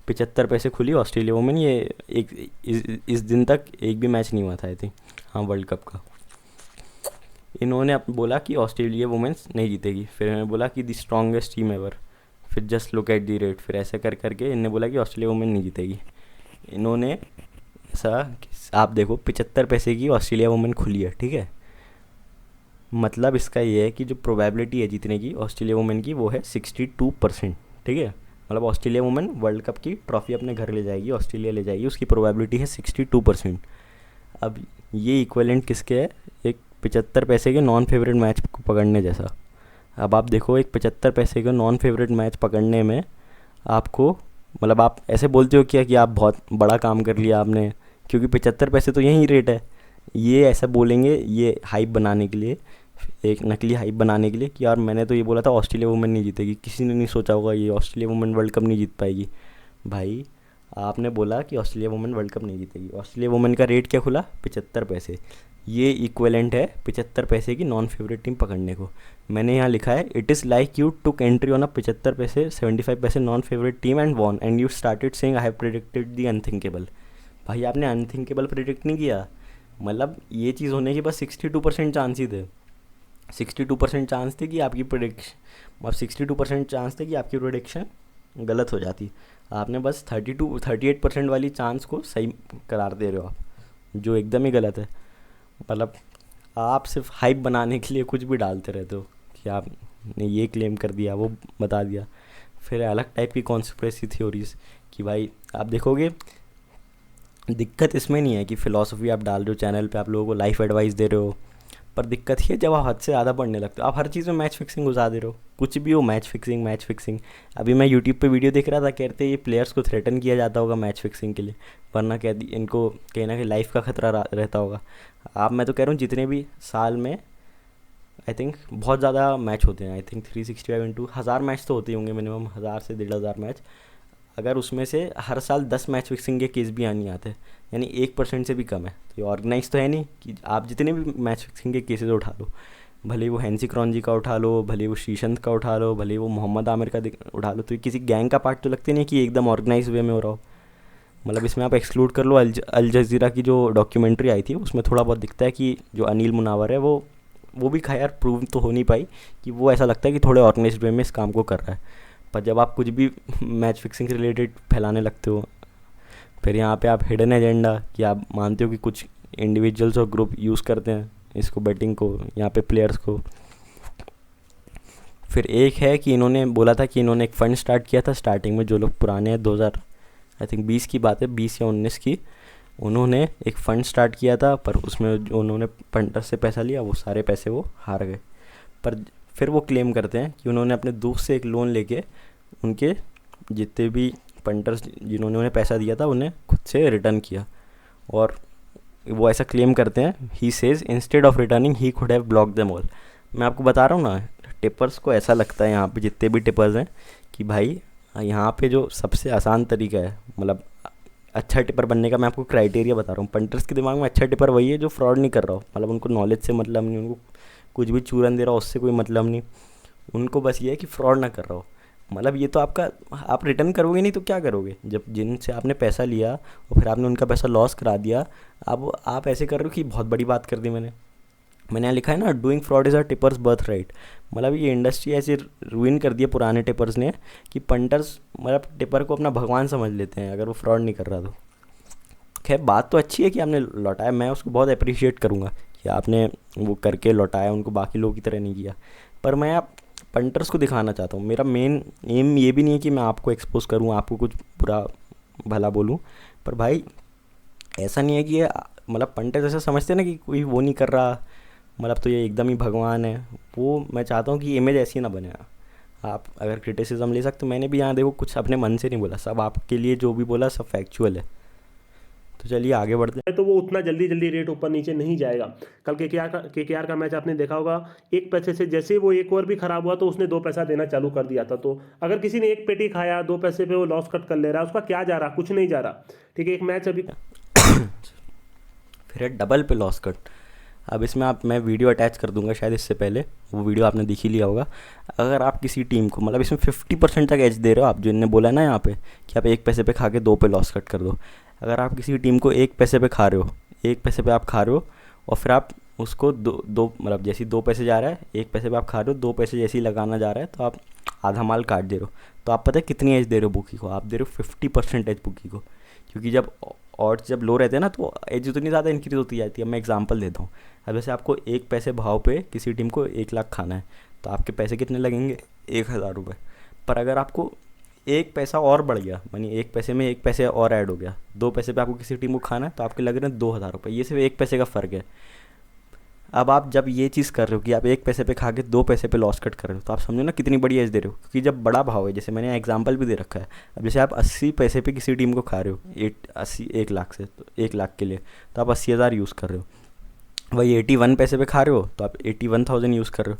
75 पैसे खुली ऑस्ट्रेलिया वुमेन। ये एक इस दिन तक एक भी मैच नहीं हुआ था आई थिंक, हाँ, वर्ल्ड कप का। इन्होंने बोला कि ऑस्ट्रेलिया वुमेन्स नहीं जीतेगी, फिर इन्होंने बोला कि द स्ट्रॉन्गेस्ट टीम एवर, फिर just look at the rate, फिर ऐसे कर करके इन्होंने बोला कि ऑस्ट्रेलिया वुमेन नहीं जीतेगी। इन्होंने ऐसा, आप देखो 75 पैसे की ऑस्ट्रेलिया वुमेन खुली है, ठीक है, मतलब इसका ये है कि जो प्रोबेबिलिटी है जीतने की ऑस्ट्रेलिया वुमेन की वो है 62%। ठीक है, मतलब ऑस्ट्रेलिया वुमेन वर्ल्ड कप की ट्रॉफी अपने घर ले जाएगी, ऑस्ट्रेलिया ले जाएगी, उसकी प्रोबेबिलिटी है 62%। अब ये इक्वलेंट किसके है, एक 75 पैसे के नॉन फेवरेट मैच को पकड़ने जैसा। अब आप देखो, एक 75 पैसे का नॉन फेवरेट मैच पकड़ने में आपको, मतलब आप ऐसे बोलते हो क्या कि आप बहुत बड़ा काम कर लिया आपने, क्योंकि 75 पैसे तो यही रेट है। ये ऐसा बोलेंगे ये हाइप बनाने के लिए, एक नकली हाइप बनाने के लिए कि यार मैंने तो ये बोला था ऑस्ट्रेलिया वुमेन नहीं जीतेगी, किसी ने नहीं सोचा होगा ये ऑस्ट्रेलिया वुमेन वर्ल्ड कप नहीं जीत पाएगी। भाई आपने बोला कि ऑस्ट्रेलिया वुमेन वर्ल्ड कप नहीं जीतेगी, ऑस्ट्रेलिया वुमेन का रेट क्या खुला, 75 पैसे। ये इक्वलेंट है 75 पैसे की नॉन फेवरेट टीम पकड़ने को। मैंने यहाँ लिखा है, it is like you took entry on a 75 पैसे 75 पैसे non favourite team and won and you started saying I have predicted the unthinkable. भाई आपने अनथिंकेबल प्रेडिक्ट नहीं किया, मतलब ये चीज़ होने के बस 62% चांस ही थे। 62% चांस थे कि आपकी प्रोडिक्शन, अब 62% चांस थे कि आपकी प्रोडिक्शन गलत हो जाती। आपने बस 38% वाली चांस को सही करार दे रहे हो आप, जो एकदम ही गलत है। मतलब आप सिर्फ हाइप बनाने के लिए कुछ भी डालते रहते हो कि आपने ये क्लेम कर दिया, वो बता दिया। फिर अलग टाइप की कॉन्स्पिरेसी थ्योरीज कि भाई आप देखोगे, दिक्कत इसमें नहीं है कि फ़िलासफ़ी आप डाल रहे हो चैनल पे, आप लोगों को लाइफ एडवाइस दे रहे हो, पर दिक्कत ये है जब आप हद से ज़्यादा पढ़ने लगते हो, आप हर चीज़ में मैच फिक्सिंग घुसा दे रहे हो, कुछ भी हो मैच फिक्सिंग मैच फिक्सिंग। अभी मैं यूट्यूब पे वीडियो देख रहा था, कहते ये प्लेयर्स को थ्रेटन किया जाता होगा मैच फिक्सिंग के लिए, वरना कह इनको कहीं ना कहीं लाइफ का खतरा रहता होगा। आप, मैं तो कह रहा हूँ जितने भी साल में आई थिंक बहुत ज़्यादा मैच होते हैं, आई थिंक 365 इंटू 1000 मैच तो होते ही होंगे मिनिमम, 1000 से 1500 मैच। अगर उसमें से हर साल 10 मैच फिक्सिंग के केस भी नहीं आते, यानी 1% से भी कम है, तो ये ऑर्गेनाइज तो है नहीं कि आप जितने भी मैच फिक्सिंग के केसेस उठा लो, भले ही वो हैंसी क्रॉन्जी का उठा लो, भले ही वो शीशंत का उठा लो, भले ही वो मोहम्मद आमिर का उठा लो, तो ये किसी गैंग का पार्ट तो लगते नहीं कि एकदम ऑर्गेनाइज वे में हो रहा हो। मतलब इसमें आप एक्सक्लूड कर लो अल जज़ीरा की जो डॉक्यूमेंट्री आई थी, उसमें थोड़ा बहुत दिखता है कि जो अनिल मुनावर है वो भी खैर प्रूव तो हो नहीं पाई, कि वो ऐसा लगता है कि थोड़े ऑर्गेनाइज्ड वे में इस काम को कर रहा है। पर जब आप कुछ भी मैच फिक्सिंग से रिलेटेड फैलाने लगते हो, फिर यहाँ पे आप हिडन एजेंडा कि आप मानते हो कि कुछ इंडिविजुअल्स और ग्रुप यूज़ करते हैं इसको, बेटिंग को, यहाँ पे प्लेयर्स को। फिर एक है कि इन्होंने बोला था कि इन्होंने एक फ़ंड स्टार्ट किया था स्टार्टिंग में, जो लोग पुराने हैं 2000 आई थिंक 20 की बात है, 20 या 19 की, उन्होंने एक फ़ंड स्टार्ट किया था, पर उसमें जो उन्होंने पंटर्स से पैसा लिया वो सारे पैसे वो हार गए। पर फिर वो क्लेम करते हैं कि उन्होंने अपने दोस्त से एक लोन लेके उनके जितने भी पंटर्स जिन्होंने उन्हें पैसा दिया था उन्हें खुद से रिटर्न किया। और वो ऐसा क्लेम करते हैं, he says instead of returning he could have block them all. मैं आपको बता रहा हूँ ना, टिपर्स को ऐसा लगता है यहाँ पे जितने भी टिपर्स हैं कि भाई यहाँ पे जो सबसे आसान तरीका है, मतलब अच्छा टिपर बनने का मैं आपको क्राइटेरिया बता रहा हूँ। पंटर्स के दिमाग में अच्छा टिपर वही है जो फ्रॉड नहीं कर रहा हो, मतलब उनको नॉलेज से मतलब नहीं, उनको कुछ भी चूरन दे रहा हो उससे कोई मतलब नहीं, उनको बस ये है कि फ्रॉड ना कर रहा हो। मतलब ये तो आपका, आप रिटर्न करोगे नहीं तो क्या करोगे, जब जिनसे आपने पैसा लिया और फिर आपने उनका पैसा लॉस करा दिया, अब आप ऐसे कर रहे हो कि बहुत बड़ी बात कर दी मैंने। मैंने यहाँ लिखा है ना, doing fraud is a tippers birth right. मतलब ये इंडस्ट्री ऐसे रूइन कर दिया पुराने टिपर्स ने कि पंटर्स मतलब टिपर को अपना भगवान समझ लेते हैं अगर वो फ्रॉड नहीं कर रहा तो। खैर बात तो अच्छी है कि आपने लौटाया, मैं उसको बहुत अप्रिशिएट करूँगा कि आपने वो करके लौटाया, उनको बाकी लोगों की तरह नहीं किया। पर मैं आप पंटर्स को दिखाना चाहता हूँ, मेरा मेन एम ये भी नहीं है कि मैं आपको एक्सपोज करूँ, आपको कुछ बुरा भला बोलूँ। पर भाई ऐसा नहीं है कि ये मतलब पंटर्स ऐसा समझते हैं ना कि कोई वो नहीं कर रहा, मतलब तो ये एकदम ही भगवान है। वो मैं चाहता हूँ कि इमेज ऐसी ना बने। आप अगर क्रिटिसिज्म ले सकते हो, मैंने भी यहाँ देखो कुछ अपने मन से नहीं बोला, सब आपके लिए जो भी बोला सब फैक्चुअल है। तो चलिए आगे बढ़ते तो वो उतना जल्दी जल्दी रेट ऊपर नीचे नहीं जाएगा। कल केकेआर का मैच आपने देखा होगा, एक पैसे से जैसे वो एक ओवर भी खराब हुआ तो उसने 2 पैसा देना चालू कर दिया था। तो अगर किसी ने एक पेटी खाया 2 पैसे पे वो लॉस कट कर ले रहा है, उसका क्या जा रहा, कुछ नहीं जा रहा। ठीक है, एक मैच अभी हैं। फिर है डबल पे लॉस कट। अब इसमें आप मैं वीडियो अटैच कर दूंगा शायद, इससे पहले वो वीडियो आपने देख ही लिया होगा। अगर आप किसी टीम को मतलब इसमें 50% तक एज दे रहे हो आप, जो इनने बोला ना यहाँ पे कि आप 1 पैसे पे खा के 2 पे लॉस कट कर दो। अगर आप किसी टीम को 1 पैसे पे खा रहे हो, 1 पैसे पे आप खा रहे हो, और फिर आप उसको दो दो मतलब जैसे ही 2 पैसे जा रहा है, 1 पैसे पे आप खा रहे हो, 2 पैसे जैसे ही लगाना जा रहा है तो आप आधा माल काट दे रहे हो। तो आप पता है कितनी एज दे रहे हो बुकी को? आप दे रहे हो 50% एज बुकी को। क्योंकि जब ऑड्स जब लो रहते हैं ना तो एज उतनी ज़्यादा इंक्रीज होती जाती है। मैं एग्जांपल देता हूँ। अब जैसे आपको 1 पैसे भाव पे किसी टीम को 1 लाख खाना है, तो आपके पैसे कितने लगेंगे? 1,000 रुपये। पर अगर आपको 1 पैसा और बढ़ गया, मानिए 1 पैसे में 1 पैसे और ऐड हो गया, 2 पैसे पे आपको किसी टीम को खाना है तो आपके लग रहे हैं 2,000 रुपये। ये सिर्फ 1 पैसे का फ़र्क है। अब आप जब ये चीज़ कर रहे हो कि आप 1 पैसे पे खा के 2 पैसे पे लॉस कट कर रहे हो, तो आप समझो ना कितनी बड़ी एज दे रहे हो। क्योंकि जब बड़ा भाव है, जैसे मैंने एग्जांपल भी दे रखा है, अब जैसे आप 80 पैसे पे किसी टीम को खा रहे हो, 1 लाख से, तो 1 लाख के लिए तो आप 80,000 यूज़ कर रहे हो। वही 81 पैसे पे खा रहे हो तो आप 81,000 यूज़ कर रहे हो।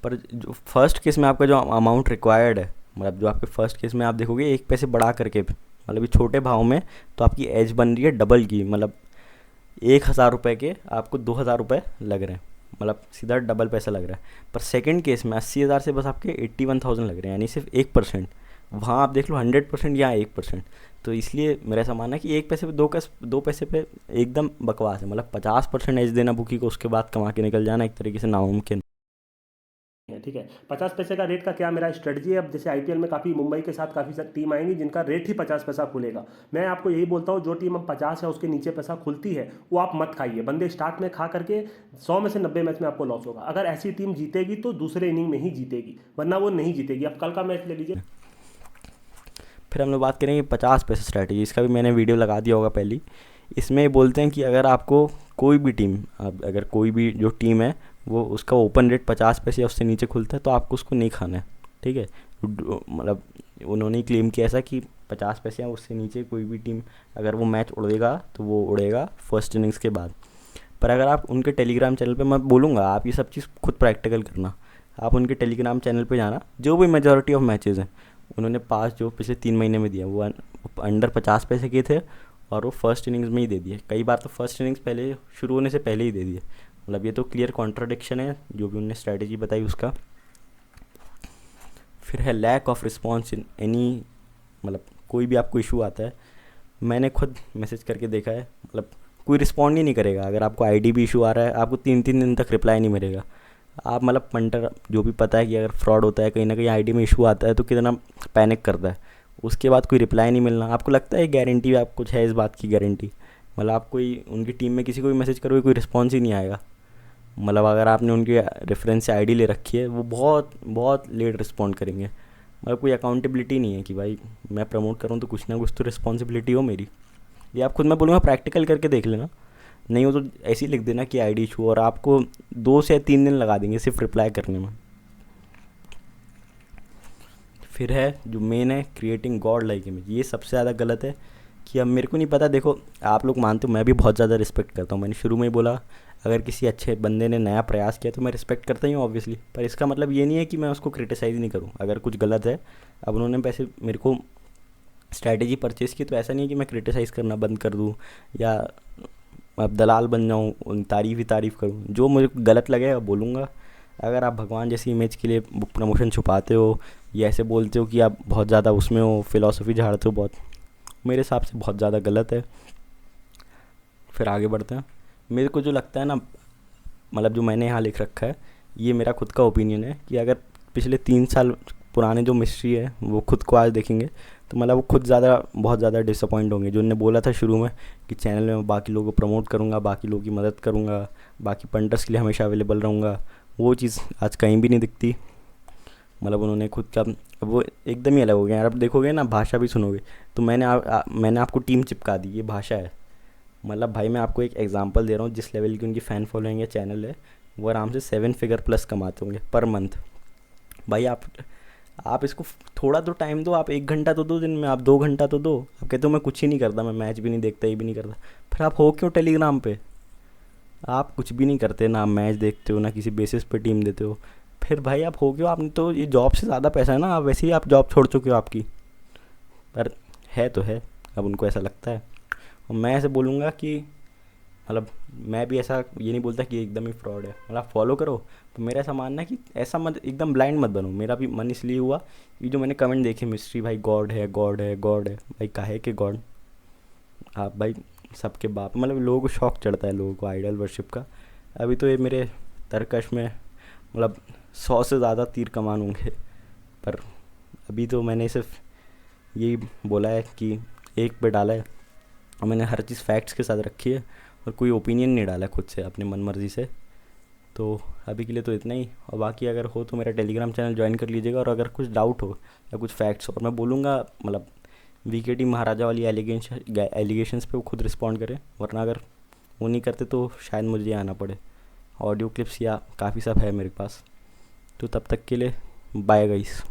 पर जो फर्स्ट केस में आपका जो अमाउंट रिक्वायर्ड है, मतलब जो आपके फर्स्ट केस में आप देखोगे 1 पैसे बढ़ा करके मतलब ये छोटे भाव में, तो आपकी एज बन रही है डबल की। मतलब 1,000 रुपये के आपको 2,000 रुपये लग रहे हैं, मतलब सीधा डबल पैसा लग रहा है। पर सेकंड केस में 80,000 से बस आपके 81,000 लग रहे हैं, यानी सिर्फ 1%। वहाँ आप देख लो 100%, यहाँ 1%। तो इसलिए मेरा ऐसा मानना है कि 1 पैसे पे 2 पैसे पे एकदम बकवास है। मतलब 50% एज देना बुकी को, उसके बाद कमा के निकल जाना एक तरीके से नामुमकिन। है। ठीक है, 50 पैसे का रेट का क्या मेरा स्ट्रेटजी है। अब जैसे आईपीएल में काफ़ी मुंबई के साथ काफ़ी टीम आएंगी जिनका रेट ही 50 पैसा खुलेगा। मैं आपको यही बोलता हूँ, जो टीम अब 50 है उसके नीचे पैसा खुलती है वो आप मत खाइए। बंदे स्टार्ट में खा करके 100 में से 90 मैच में आपको लॉस होगा। अगर ऐसी टीम जीतेगी तो दूसरे इनिंग में ही जीतेगी, वरना वो नहीं जीतेगी। अब कल का मैच ले लीजिए। फिर हम लोग बात करेंगे 50 पैसे स्ट्रैटेजी। इसका भी मैंने वीडियो लगा दिया होगा पहले। इसमें ये बोलते हैं कि अगर आपको कोई भी टीम, अब अगर कोई भी जो टीम है वो उसका ओपन रेट 50 पैसे या उससे नीचे खुलता है तो आपको उसको नहीं खाना है। ठीक है, मतलब उन्होंने क्लेम किया ऐसा कि 50 पैसे या उससे नीचे कोई भी टीम अगर वो मैच उड़ेगा तो वो उड़ेगा फर्स्ट इनिंग्स के बाद। पर अगर आप उनके टेलीग्राम चैनल पे, मैं बोलूँगा आप ये सब चीज़ खुद प्रैक्टिकल करना। आप उनके टेलीग्राम चैनल पे जाना, जो भी मेजॉरिटी ऑफ मैचेज़ हैं उन्होंने पास जो पिछले 3 महीने में दिया वो अंडर 50 पैसे के थे, और वो फर्स्ट इनिंग्स में ही दे दिए। कई बार तो फर्स्ट इनिंग्स पहले शुरू होने से पहले ही दे दिए। मतलब ये तो क्लियर कॉन्ट्राडिक्शन है जो भी उन्होंने स्ट्रैटेजी बताई उसका। फिर है lack of response in any, मतलब कोई भी आपको इशू आता है, मैंने खुद मैसेज करके देखा है, मतलब कोई रिस्पॉन्ड ही नहीं करेगा। अगर आपको आईडी भी इशू आ रहा है, आपको 3-3 दिन तक रिप्लाई नहीं मिलेगा। आप मतलब पंटर जो भी पता है कि अगर फ्रॉड होता है, कहीं ना कहीं आईडी में इशू आता है तो कितना पैनिक करता है। उसके बाद कोई रिप्लाई नहीं मिलना, आपको लगता है गारंटी, आप कुछ है इस बात की गारंटी? मतलब आप कोई उनकी टीम में किसी को भी मैसेज करोगे कोई रिस्पॉन्स ही नहीं आएगा। मतलब अगर आपने उनकी रेफरेंस से आईडी ले रखी है, वो बहुत बहुत लेट रिस्पॉन्ड करेंगे। मतलब कोई अकाउंटेबिलिटी नहीं है कि भाई मैं प्रमोट करूँ तो कुछ ना कुछ तो रिस्पॉन्सिबिलिटी हो मेरी। ये आप खुद, मैं बोलूँगा प्रैक्टिकल करके देख लेना। नहीं हो तो ऐसे ही लिख देना कि आईडी इशू, और आपको 2 से 3 दिन लगा देंगे सिर्फ रिप्लाई करने में। फिर है जो मेन है क्रिएटिंग गॉड लाइक इमेज। ये सबसे ज़्यादा गलत है। कि अब मेरे को नहीं पता, देखो आप लोग मानते हो, मैं भी बहुत ज़्यादा रिस्पेक्ट करता हूँ। मैंने शुरू में ही बोला, अगर किसी अच्छे बंदे ने नया प्रयास किया तो मैं रिस्पेक्ट करता ही हूँ ऑब्वियसली। पर इसका मतलब ये नहीं है कि मैं उसको क्रिटिसाइज़ नहीं करूँ अगर कुछ गलत है। अब उन्होंने पैसे मेरे को स्ट्रैटेजी परचेज़ की, तो ऐसा नहीं है कि मैं क्रिटिसाइज़ करना बंद कर दूँ या अब दलाल बन जाऊँ, उन तारीफ़ ही तारीफ़ करूँ। जो मुझे गलत लगेगा बोलूँगा। अगर आप भगवान जैसी इमेज के लिए प्रमोशन छुपाते हो या ऐसे बोलते हो कि आप बहुत ज़्यादा उसमें हो, फ़िलासफ़ी झाड़ते हो बहुत, मेरे हिसाब से बहुत ज़्यादा गलत है। फिर आगे बढ़ते हैं। मेरे को जो लगता है ना, मतलब जो मैंने यहाँ लिख रखा है ये मेरा खुद का ओपिनियन है कि अगर पिछले 3 साल पुराने जो मिस्ट्री है वो खुद को आज देखेंगे तो मतलब वो खुद बहुत ज़्यादा डिसअपॉइंट होंगे। जो उनने बोला था शुरू में कि चैनल में मैं बाकी लोगों को प्रमोट करूँगा, बाकी लोगों की मदद करूँगा, बाकी पंटर्स के लिए हमेशा अवेलेबल रहूँगा, वो चीज़ आज कहीं भी नहीं दिखती। मतलब उन्होंने खुद का वो एकदम ही अलग हो गया यार। अब देखोगे ना, भाषा भी सुनोगे तो मैंने आपको टीम चिपका दी, ये भाषा है। मतलब भाई मैं आपको एक एग्जांपल दे रहा हूँ, जिस लेवल की उनकी फ़ैन फॉलोइंग है, चैनल है, वो आराम से 7 फिगर प्लस कमाते होंगे पर मंथ। भाई आप इसको थोड़ा तो टाइम दो, आप 1 घंटा तो दो दिन में, आप 2 घंटा तो दो। आप कहते हो मैं कुछ ही नहीं करता, मैं मैच भी नहीं देखता, ये भी नहीं करता, फिर आप हो क्यों टेलीग्राम पे? आप कुछ भी नहीं करते, ना मैच देखते हो, ना किसी बेसिस पे टीम देते हो, फिर भाई आप हो क्यों? आपने तो ये जॉब से ज़्यादा पैसा है ना, आप वैसे ही आप जॉब छोड़ चुके हो आपकी। पर है तो है, अब उनको ऐसा लगता है। और मैं ऐसे बोलूँगा कि मतलब मैं भी ऐसा ये नहीं बोलता कि एकदम ही फ्रॉड है, मतलब फॉलो करो। तो मेरा ऐसा मानना है कि ऐसा मत, एकदम ब्लाइंड मत बनो। मेरा भी मन इसलिए हुआ कि जो मैंने कमेंट देखे, मिस्ट्री भाई गॉड है, गॉड है, गॉड है। भाई काहे के गॉड? आप भाई सबके बाप, मतलब लोगों को शौक चढ़ता है, लोगों को आइडल वर्शिप का। अभी तो ये मेरे तरकश में मतलब 100 से ज़्यादा तीर कमान होंगे, पर अभी तो मैंने सिर्फ यही बोला है कि एक पे डाला है, और मैंने हर चीज़ फैक्ट्स के साथ रखी है, और कोई ओपिनियन नहीं डाला खुद से अपनी मन मर्जी से। तो अभी के लिए तो इतना ही, और बाकी अगर हो तो मेरा टेलीग्राम चैनल ज्वाइन कर लीजिएगा। और अगर कुछ डाउट हो या कुछ फैक्ट्स हो, और मैं बोलूँगा मतलब वीकेटी महाराजा वाली एलिगेशंस पे वो खुद रिस्पॉन्ड करें, वरना अगर वो नहीं करते तो शायद मुझे आना पड़े। ऑडियो क्लिप्स या काफ़ी सब है मेरे पास। तो तब तक के लिए बाय गाइस।